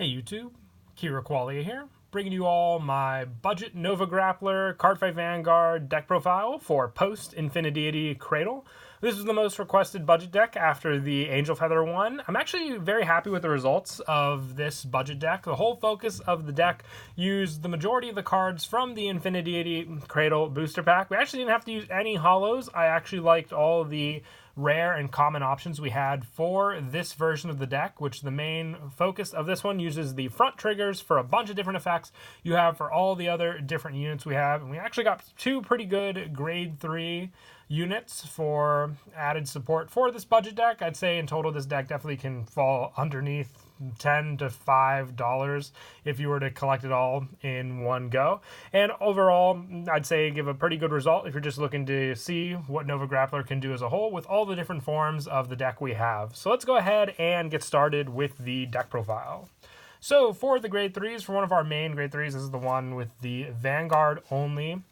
Hey YouTube, Kira Qualia here, bringing you all my budget Nova Grappler Cardfight Vanguard deck profile for post-Infinity Cradle. This is the most requested budget deck after the Angel Feather one. I'm actually very happy with the results of this budget deck. The whole focus of the deck used the majority of the cards from the Infinity Cradle booster pack. We actually didn't have to use any holos. I actually liked all the rare and common options we had for this version of the deck, which the main focus of this one uses the front triggers for a bunch of different effects you have for all the other different units we have. And we actually got two pretty good grade 3 units for added support for this budget deck. I'd say in total this deck definitely can fall underneath $10 to $5 if you were to collect it all in one go. And overall, I'd say give a pretty good result if you're just looking to see what Nova Grappler can do as a whole with all the different forms of the deck we have. So let's go ahead and get started with the deck profile. So for the grade 3s, for one of our main grade 3s, this is the one with the Vanguard only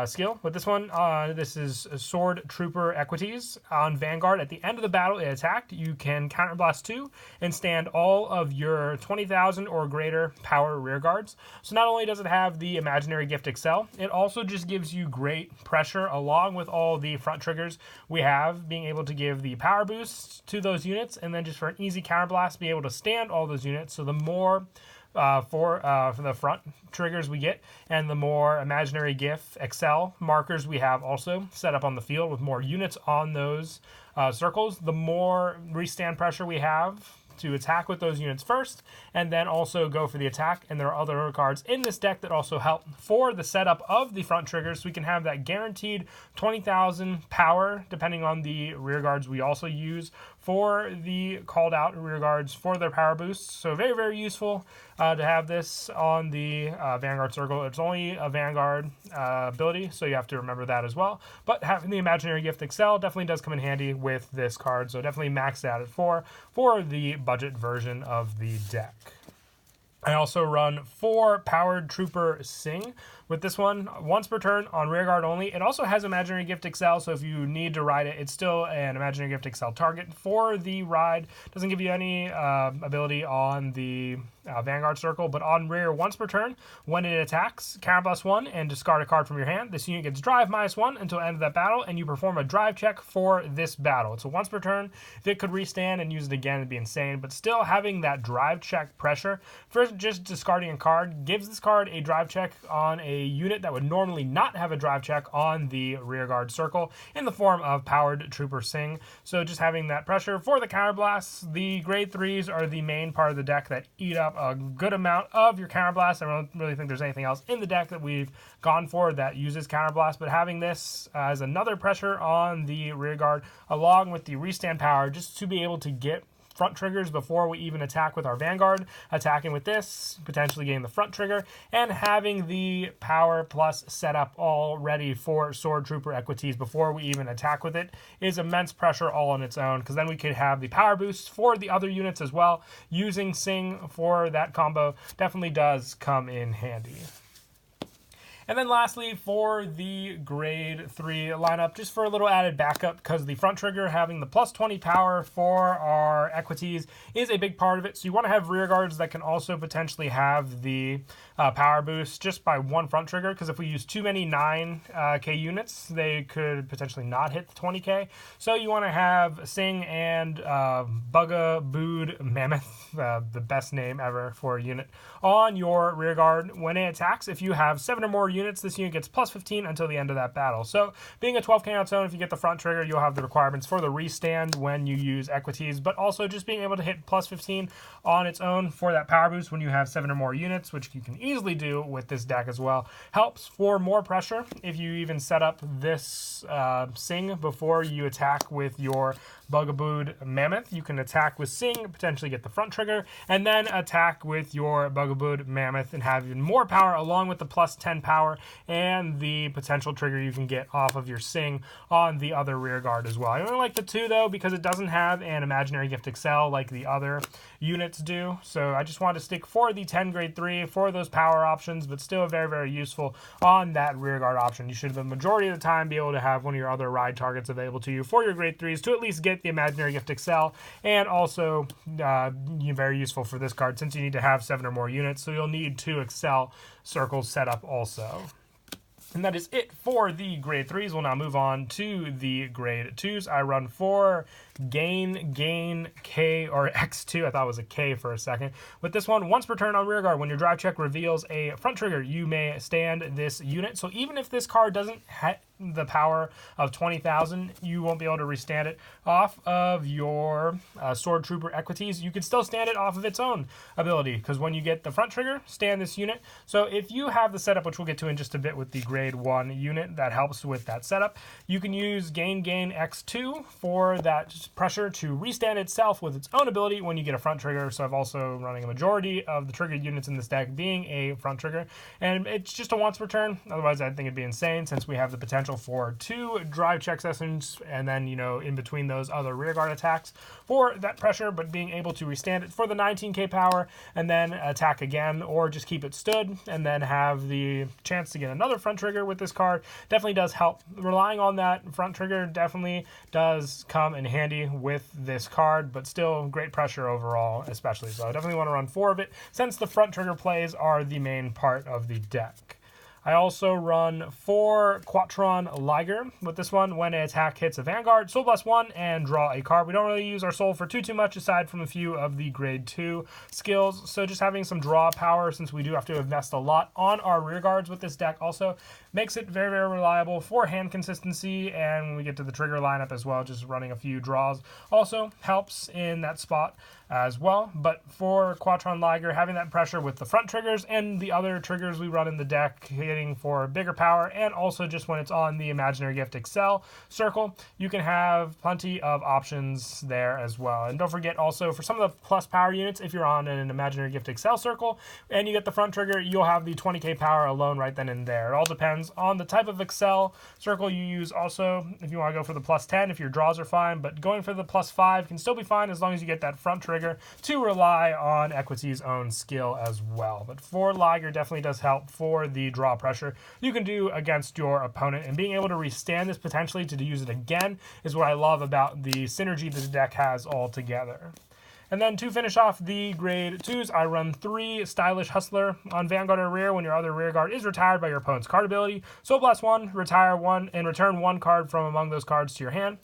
skill. With this one, this is Sword Trooper Equities. On Vanguard, at the end of the battle it attacked, you can counterblast 2 and stand all of your 20,000 or greater power rear guards. So not only does it have the Imaginary Gift Excel, it also just gives you great pressure along with all the front triggers we have, being able to give the power boost to those units, and then just for an easy counterblast, be able to stand all those units. So the more for the front triggers we get, and the more Imaginary Gift Excel markers we have also set up on the field with more units on those circles, the more restand pressure we have to attack with those units first, and then also go for the attack. And there are other cards in this deck that also help for the setup of the front triggers, so we can have that guaranteed 20,000 power depending on the rear guards we also use for the called out rear guards for their power boosts. So very, very useful to have this on the Vanguard circle. It's only a Vanguard ability, so you have to remember that as well. But having the Imaginary Gift Excel definitely does come in handy with this card, so definitely maxed out at 4 for the budget version of the deck. I also run 4 Powered Trooper Sing. With this one, once per turn on Rearguard only. It also has Imaginary Gift Excel, so if you need to ride it, it's still an Imaginary Gift Excel target for the ride. Doesn't give you any ability on the Vanguard circle, but on rear once per turn, when it attacks, counterblast 1 and discard a card from your hand. This unit gets drive -1 until the end of that battle, and you perform a drive check for this battle. It's a once per turn. If it could restand and use it again, it'd be insane, but still having that drive check pressure for just discarding a card gives this card a drive check on a unit that would normally not have a drive check on the Rearguard circle in the form of Powered Trooper Sing. So just having that pressure for the counterblasts. The grade 3s are the main part of the deck that eat up a good amount of your counterblast. I don't really think there's anything else in the deck that we've gone for that uses counterblast, but having this as another pressure on the Rearguard along with the restand power just to be able to get front triggers before we even attack with our Vanguard, attacking with this, potentially getting the front trigger, and having the power plus setup all ready for Sword Trooper Equities before we even attack with it is immense pressure all on its own, because then we could have the power boost for the other units as well. Using Sing for that combo definitely does come in handy. And then lastly, for the grade 3 lineup, just for a little added backup, because the front trigger having the plus 20 power for our equities is a big part of it. So you want to have rear guards that can also potentially have the power boost just by one front trigger, because if we use too many 9K units, they could potentially not hit the 20K. So you want to have Sing and Bugabooed Mammoth, the best name ever for a unit, on your rear guard. When it attacks, if you have 7 or more units, this unit gets plus 15 until the end of that battle. So being a 12K on its own, if you get the front trigger, you'll have the requirements for the restand when you use equities, but also just being able to hit plus 15 on its own for that power boost when you have 7 or more units, which you can easily do with this deck as well. Helps for more pressure if you even set up this Sing before you attack with your Bugabooed Mammoth. You can attack with Sing, potentially get the front trigger, and then attack with your Bugabooed Mammoth and have even more power along with the plus 10 power and the potential trigger you can get off of your Sing on the other rear guard as well. I only like the 2 though because it doesn't have an Imaginary Gift Excel like the other units do. So I just wanted to stick for the 10 grade 3 for those power options, but still very, very useful on that rear guard option. You should the majority of the time be able to have one of your other ride targets available to you for your grade 3s to at least get get the Imaginary Gift Excel, and also very useful for this card since you need to have 7 or more units, so you'll need 2 Excel circles set up also. And that is it for the grade 3s. We'll now move on to the grade 2s. I run 4 gain, K, or X2. I thought it was a K for a second. With this one, once per turn on Rearguard, when your drive check reveals a front trigger, you may stand this unit. So even if this card doesn't have the power of 20,000, you won't be able to restand it off of your Sword Trooper equities. You can still stand it off of its own ability, because when you get the front trigger, stand this unit. So if you have the setup, which we'll get to in just a bit with the grade 1 unit that helps with that setup, you can use gain X2 for that pressure to restand itself with its own ability when you get a front trigger. So I've also running a majority of the triggered units in this deck being a front trigger, and it's just a once per turn. Otherwise, I think it'd be insane since we have the potential for 2 drive check sessions, and then, in between those, other rearguard attacks for that pressure, but being able to restand it for the 19k power and then attack again, or just keep it stood and then have the chance to get another front trigger with this card definitely does help. Relying on that front trigger definitely does come in handy with this card, but still great pressure overall, especially. So I definitely want to run 4 of it since the front trigger plays are the main part of the deck. I also run 4 Quatron Lager. With this one, when an attack hits a Vanguard, Soul Blast 1 and draw a card. We don't really use our Soul for too much aside from a few of the grade 2 skills. So just having some draw power, since we do have to invest a lot on our Rearguards with this deck, also makes it very, very reliable for hand consistency. And when we get to the trigger lineup as well, just running a few draws also helps in that spot as well. But for Quatron Lager, having that pressure with the front triggers and the other triggers we run in the deck, hitting for bigger power, and also just when it's on the Imaginary Gift Excel circle, you can have plenty of options there as well. And don't forget also, for some of the plus power units, if you're on an Imaginary Gift Excel circle and you get the front trigger, you'll have the 20k power alone right then and there. It all depends on the type of Excel circle you use also. If you want to go for the plus 10, if your draws are fine, but going for the plus 5 can still be fine as long as you get that front trigger to rely on Equity's own skill as well. But for Lager, definitely does help for the draw pressure you can do against your opponent, and being able to restand this potentially to use it again is what I love about the synergy this deck has altogether. And then to finish off the grade 2s, I run 3 Stylish Hustler. On Vanguard or Rear, when your other rearguard is retired by your opponent's card ability, Soul Blast 1, retire 1, and return 1 card from among those cards to your hand.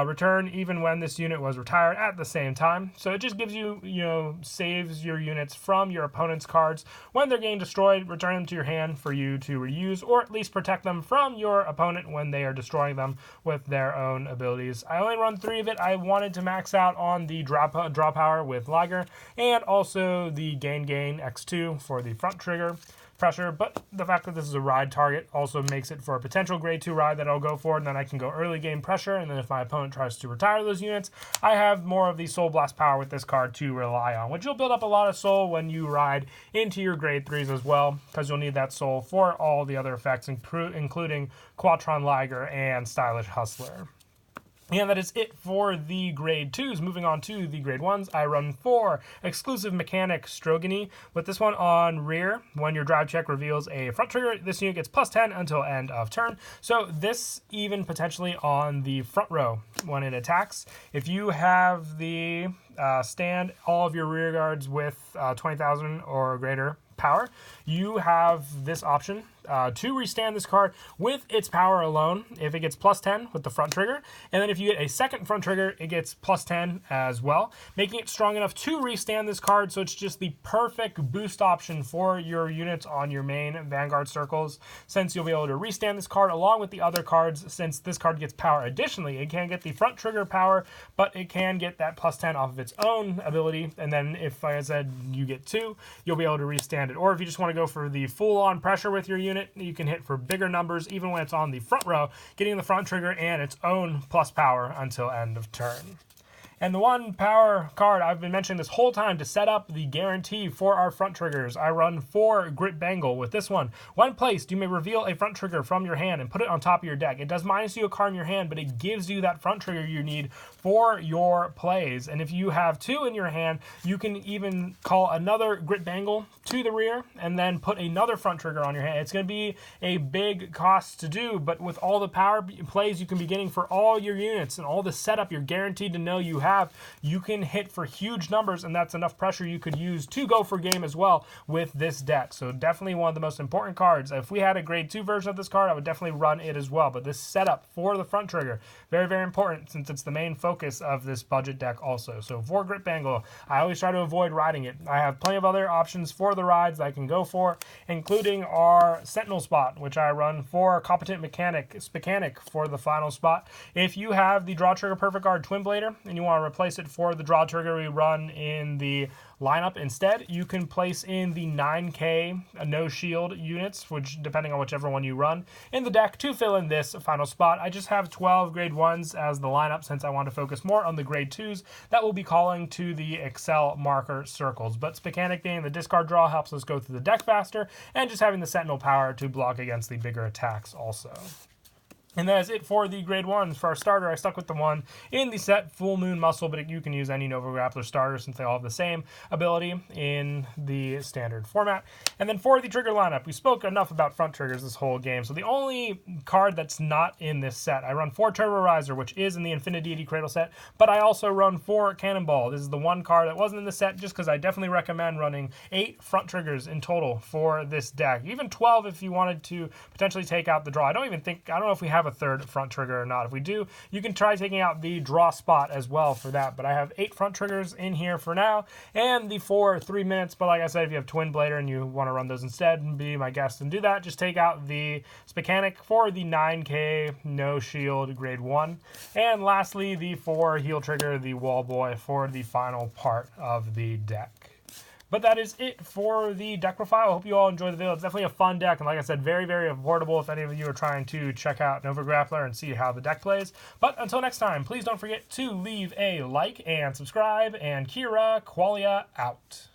Return even when this unit was retired at the same time. So it just gives you, saves your units from your opponent's cards. When they're getting destroyed, return them to your hand for you to reuse, or at least protect them from your opponent when they are destroying them with their own abilities. I only run 3 of it. I wanted to max out on the draw power with Lager, and also the gain X2 for the front trigger pressure, but the fact that this is a ride target also makes it for a potential grade 2 ride that I'll go for, and then I can go early game pressure, and then if my opponent tries to retire those units, I have more of the Soul Blast power with this card to rely on, which you'll build up a lot of soul when you ride into your grade 3s as well, because you'll need that soul for all the other effects, including Quatron Lager and Stylish Hustler. And that is it for the grade 2s. Moving on to the grade 1s, I run 4 Exclusive Mechanic Strokin II. With this one on Rear, when your drive check reveals a front trigger, this unit gets plus 10 until end of turn. So this even potentially on the front row when it attacks. If you have the stand all of your rear guards with 20,000 or greater power, you have this option to restand this card with its power alone if it gets plus 10 with the front trigger, and then if you get a second front trigger, it gets plus 10 as well, making it strong enough to restand this card. So it's just the perfect boost option for your units on your main Vanguard circles, since you'll be able to restand this card along with the other cards. Since this card gets power additionally, it can get the front trigger power, but it can get that plus 10 off of its own ability, and then if, like I said, you get 2, you'll be able to restand it. Or if you just want to go for the full-on pressure with your unit, you can hit for bigger numbers even when it's on the front row, getting the front trigger and its own plus power until end of turn. And the one power card I've been mentioning this whole time to set up the guarantee for our front triggers, I run 4 Grit Bangle with this one. When placed, you may reveal a front trigger from your hand and put it on top of your deck. It does minus you a card in your hand, but it gives you that front trigger you need for your plays. And if you have 2 in your hand, you can even call another Grit Bangle to the rear and then put another front trigger on your hand. It's going to be a big cost to do, but with all the power plays you can be getting for all your units and all the setup you're guaranteed to know you have, you can hit for huge numbers, and that's enough pressure you could use to go for game as well with this deck. So definitely one of the most important cards. If we had a grade 2 version of this card, I would definitely run it as well. But this setup for the front trigger, very, very important since it's the main focus of this budget deck also. So for Grit Bangle, I always try to avoid riding it. I have plenty of other options for the rides that I can go for, including our Sentinel spot, which I run for Competent Mechanic for the final spot. If you have the Draw Trigger Perfect Guard Twin Blader and you want to replace it for the draw trigger we run in the lineup instead, you can place in the 9K no shield units, which depending on whichever one you run in the deck to fill in this final spot. I just have 12 grade 1s as the lineup since I want to focus more on the grade 2s that will be calling to the Excel marker circles. But Specanic being the discard draw helps us go through the deck faster, and just having the Sentinel power to block against the bigger attacks also. And that is it for the grade 1s. For our starter, I stuck with the one in the set Full Moon Muscle, but you can use any Nova Grappler starter since they all have the same ability in the standard format. And then for the trigger lineup, we spoke enough about front triggers this whole game, so the only card that's not in this set, I run 4 Turbo Riser, which is in the Infinity Cradle set, but I also run 4 Cannonball. This is the one card that wasn't in the set just because I definitely recommend running 8 front triggers in total for this deck. Even 12 if you wanted to potentially take out the draw. I don't know if we have a third front trigger or not. If we do, you can try taking out the draw spot as well for that, but I have 8 front triggers in here for now, and the 4 3 minutes, but like I said, if you have Twin Blader and you want to run those instead, be my guest and do that. Just take out the Specanic for the 9K no shield grade 1, and lastly the 4 heal trigger, the Wall Boy, for the final part of the deck. But that is it for the deck profile. I hope you all enjoy the video. It's definitely a fun deck, and like I said, very, very affordable if any of you are trying to check out Nova Grappler and see how the deck plays. But until next time, please don't forget to leave a like and subscribe, and Kira Qualia out.